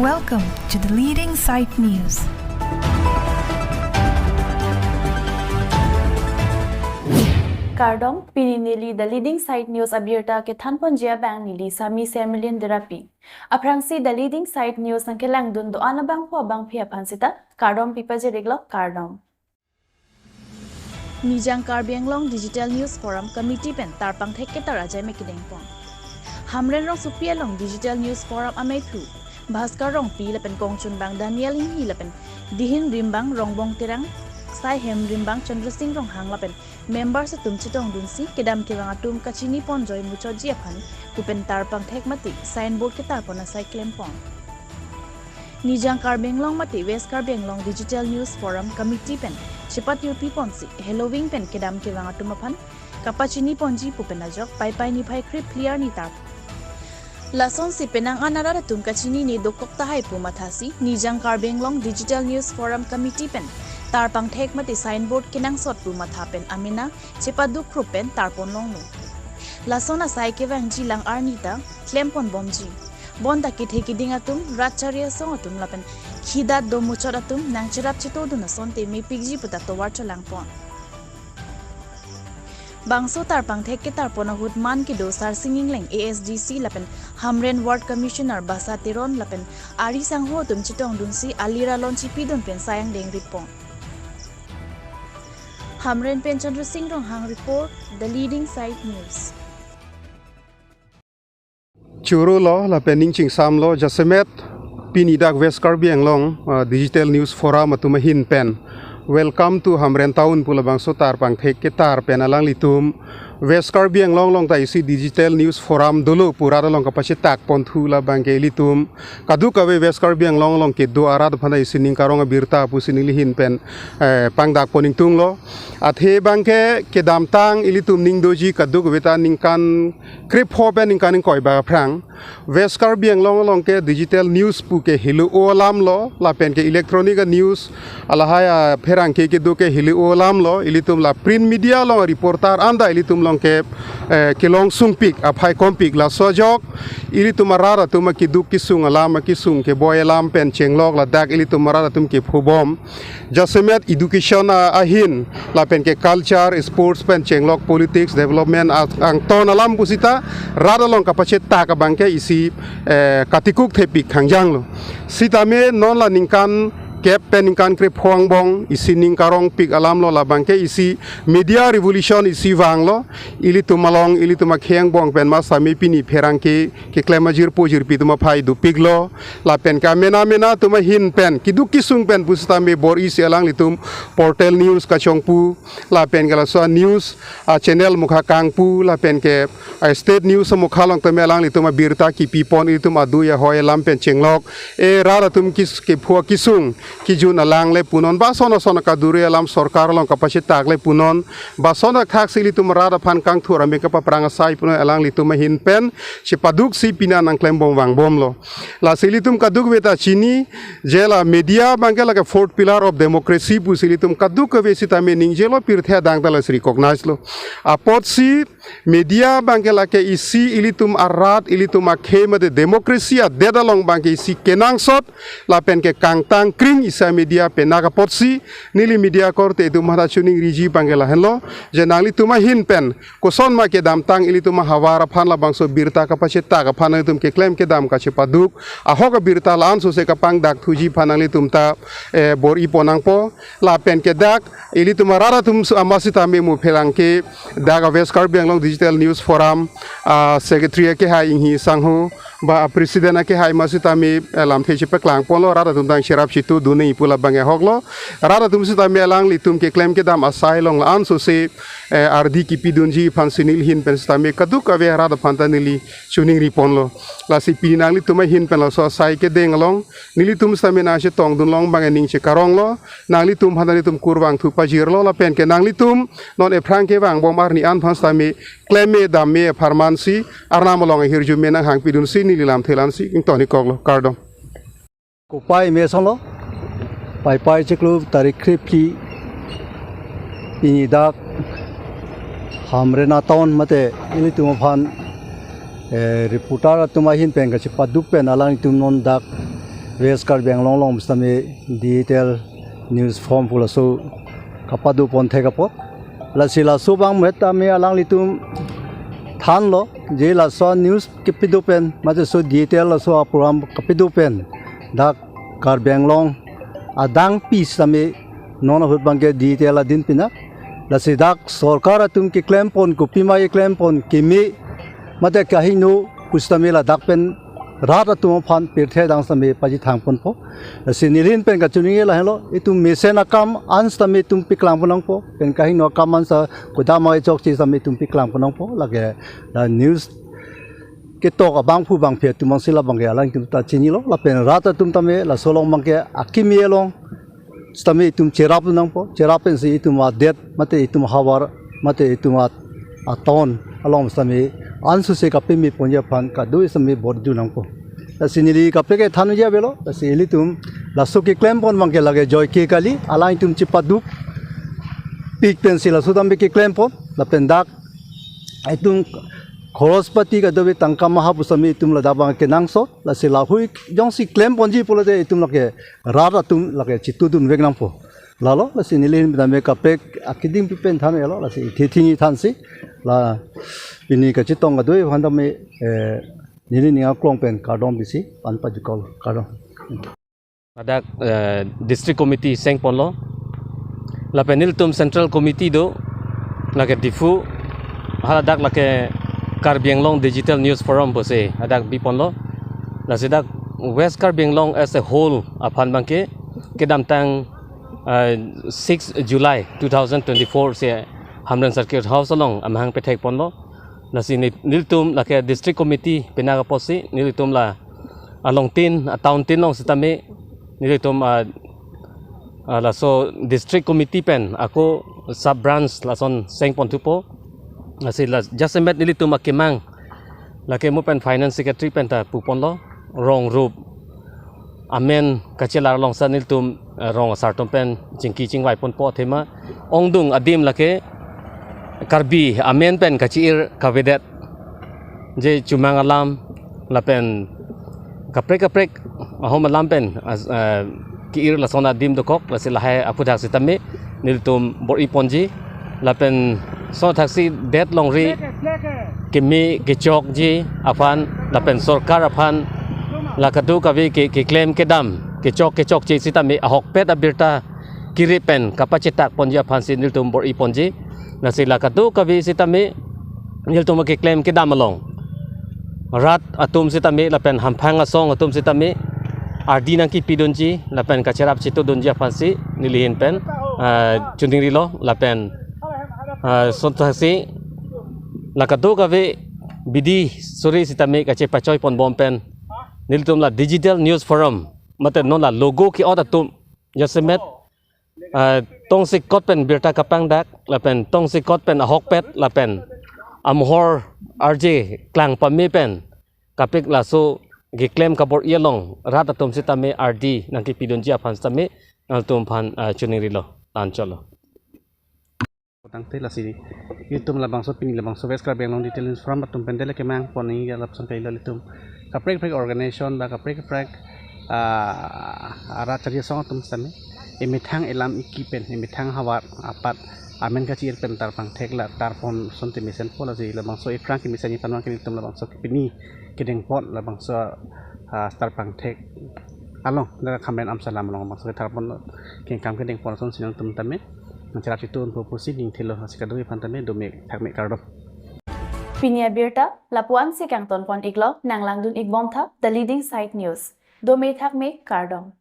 Welcome to the leading site news. Kardom Pininili the leading site news abirta ke thanponjia bang nili sami semilin therapy. Aprangsi the leading site news ang kelang dun do anabang po bang phia pansita Kardom pipaje reglo Kardom. Nijang Karbi Anglong Digital News Forum Committee pen tarpang thek ketar ajaimek kedeng pon. Hamren rongsopi along Digital News Forum amaitu. Bhaskar rong pi lapen kongchun bang Daniel hi lapen dihin rimbang rongbong tirang sai hem rimbang Chandra Singh rong hang lapen members atum chitong dunsi kedam kewang atum kachini pon joy muchoji aphan kupen tarpang thek mati signboard ke tarpon asai claim pon. Nijang Karbi Anglong mati West Karbi Anglong Digital News Forum Committee pen chipat UP ponsi Halloween pen kedam kewang atum aphan kapachini ponji pupen ajok pai ni phai krip clear ni tarp Lason si penang anara tum kachini ni dokok tahai pumathasi Nijang Karbi Anglong Digital News Forum Committee pen tarpang thek mati signboard kinang sot pumatha pen amina chepadu krupen tarpon longno lasona sai kewang jilang arnita klempon bomji bonda ki theki dingatum ratcharya song atum lapen khida do muchor atum nangchirap chito duna sonte mi pigji puta to warchalang pon Bangso tarpang thek ke tarpon hut man ki do sar singing leng ASDC lapen Hamren Ward Commissioner Basa Tiron lapen Ari Sangho tum chitong dunsi alira lonchi pidon pen sayang deng ripon Hamren pen Chandra Singh rong hang report the leading site news Churu lo la pening ching sam lo jasemet pinidak West Karbi Anglong Digital News Forum atumahin pen Welcome to Hamren Town pulabang sotar pang thek ketar penalang litum West Karbi Anglong long ta isi Digital News Forum dulu purada long kapasitak ponthu la bangke litum kadu kawe West Karbi Anglong long ke do arad phana isi ningkarong birta pusini lihin pen pangdak poning tung lo athe bangke ke damtang ilitum ningdoji kadu weta ningkan krip hoben ningkan koi ba prang West Karbi Anglong long ke Digital News pu ke hilu olam lo la pen ke electronic news alahaya ferang ke do ke hilu olam lo ilitum la print media long reporter anda ilitum long ke kilong sungpik aphai kompik la sojok ilitum marara tuma ki du kisung alama kisung ke boy lam pen chenglok la dak ilitum marara tum ke phubom jasemet education ahin la pen ke culture sports pen chenglok politics development ang ton alam pusita rada long kapachet ta ka bangke isi katikuk thepik khangjang lo sitame non la ningkan kep peningkan krip huang bong isi ningkarong pik alam lo labang ke isi media revolution isi wang lo ili tumalong ili tumakheng bong pen ma sami pini pherang ke klemajir pojir pi tuma phai du pik lo la pen ka mena tuma hin pen kiduk kisung pen pusta me bor isi alang litum portal news ka chongpu la pen gala so news channel mukha kangpu la pen ke state news mukha long tame alang litum birta ki pipon itum adu ya hoy lam pen chenglok e rara tum kis ke phua kisung kijun alang le punon basona sona kaduri alam sarkar long kapasitak le punon basona khaksi litum rada phan kang thura me kapa pranga sai punon alang litum hin pen chipaduk si pina nang klembom wang bom lo la silitum kaduk weta chini jela media bangela ke fourth pillar of democracy pu silitum kaduk ke sita me ningjelo pirthya dangdala recognize lo apot si media bangela ke isi ilitum arat ilitum akhema de democracy a dedalong bangke isi kenang sot la pen ke kangtang kring isa media penaga potsi nili media korte itu mahta chuning riji pangela henlo je nangli tuma hin pen koson ma ke dam tang ili tuma hawara phan la bangso birta kapasita ka phan tum ke claim ke dam ka chipaduk ahoga birta lan so se ka pang dak thuji phanali tumta bor iponang po la pen ke dak ili tuma rara tum amasita me mu phelang ke daga West Karbi Anglong Digital News Forum secretary ke ha inghi sanghu ba presiden ke hai masita me lam the chipe klang polo rara tum dang sirap situ duni pula bange hoglo rara tum sita me lang litum ke claim ke dam asai long an so se ardi ki pidunji phan sinil hin pen sta me kaduk ave rada phantanili chuning ripon lo la si pinang litum hin pen lo so sai ke deng long nili tum sta me na se tong dun long bange ning che karong lo nang litum phanani tum kurwang thu pajir lo la pen ke nang litum non e phrang ke wang bom arni an phan sta me claim me dam me pharmansi arna molong hirju me nang hang pidun si nilam thelansi ing toni koklo kardom ko pai me solo pai chiklu tarik krip ki pinidak Hamren town mate ini tumaphan reporter tumahin pengka chipaduk pen alang tum non dak West Karbi Anglong long stami digital news form pula so kapadu pangthek apot la sila subang meta me alang litum than lo je la so news kepidu pen mate so detail la so program kepidu pen dak Karbi Anglong adang pis sami nona hut bangke detail adin pina la sidak sarkar atum ki claim pon ko pima ye claim pon kimi mate kahinu pustami la dak pen rat atum phan pirthe dang sami paji thang pon po la sinilin pen ka chuninge la helo itum mesen akam ans sami tum piklang ponang po pen kahinu akam ans kudama chok chi sami tum piklang ponang po la ke la news ke tok abang phu bang phe tumang sila bang ya lang tum ta chini lo la pen rat atum tame la solong bang ke akimi long stami itum cherap nang po cherapen si itum adet mate itum hawar mate itum aton along stami ansu se kapimi ponja phan ka du sami bordu nang po la sinili kapeke thanu ja belo la sili tum la so ke claim pon mang ke lage joy ke kali ala itum chipadu pik pencil la sudam ke claim pon la pendak itum khorospati ka dobe tangka maha pusami itum la dabang ke nangso la sila hui jong si claim ponji pulade itum lake rara tum lake chitudun vegnam po lalo la sinilin dame kapek akidim pipen thanu elo la si thithingi thansi la ini ka chitong adoi handame nili ninga klong pen kadom bisi anpa jukol kadom adak district committee seng ponlo la penil tum central committee do lake difu haladak lake Karbi Anglong digital news forum bose adak biponlo la sidak West Karbi Anglong as a whole aphan bangke kedam tang 6 July 2024 se Hamren circuit house along amhang pethek ponlo la si niltum la ke district committee penaga posi niltum la along tin town tin long sitame niltum la so district committee pen ako sub branch la son seng pon tupo la si la jasemet niltum akimang la ke mo pen finance secretary pen ta pupon lo rong rup amen kachela long san niltum rong sartom pen jingki jingwai pon po thema ongdung adim la ke Karbi amen pen kachir kavedet je chumang alam la pen kaprek ahom alam pen kiir la sona dim dokok la silahe apudak sitame niltum bor iponji la pen so taxi det longri kimi gechok ji afan la pen sarkar afan la kadu kavi ke claim kedam kechok ji sitame ahok pet abirta kiri pen kapacetak ponji afan sin niltum bor iponji na sila kadu kavi sitame niltum ke claim kedam along rat atum sitame la pen hamphang asong atum sitame ardi nang ki pidonji la pen kacherap chitu donji afansi nilihin pen chunding rilo la pen sontasi la kadu kavi bidi suri sitame kache pachoy pon bom pen niltum la digital news forum mate non la logo ki ot atum jasemet tong si kot pen birta kapang dak la pen tong si kot pen ahok pet la pen amhor rj klang pami pen kapik la so gi claim kabor yelong rat atum sitame rd nangki pidonji afan sitame altum phan chuning rilo tan cholo tang te la si itum la bangso pini la bangso West Karbi Anglong detail news forum atum pendele kemang poni ya lap son kailo litum kaprek organization ba kaprek ara chari song atum same emithang elam ikipen emithang hawar apat amen kachir pen tarpang thek la tarpon sonte misen pola ji la bangso ifrang ki misani panwang ki tum la bangso kipini kedeng pot la bangso tarpang thek along la khamen am salam long bangso tarpon king kam kedeng pot son sinang tum tame cerap itu untuk proceeding thelo hasikadu ifantame domek thakme kardo Pinia Birta, Lapuan si Kangton Pon Iglo, Nanglang Dun Igbom Tha, The Leading Site News. Dome Thakme Kardom.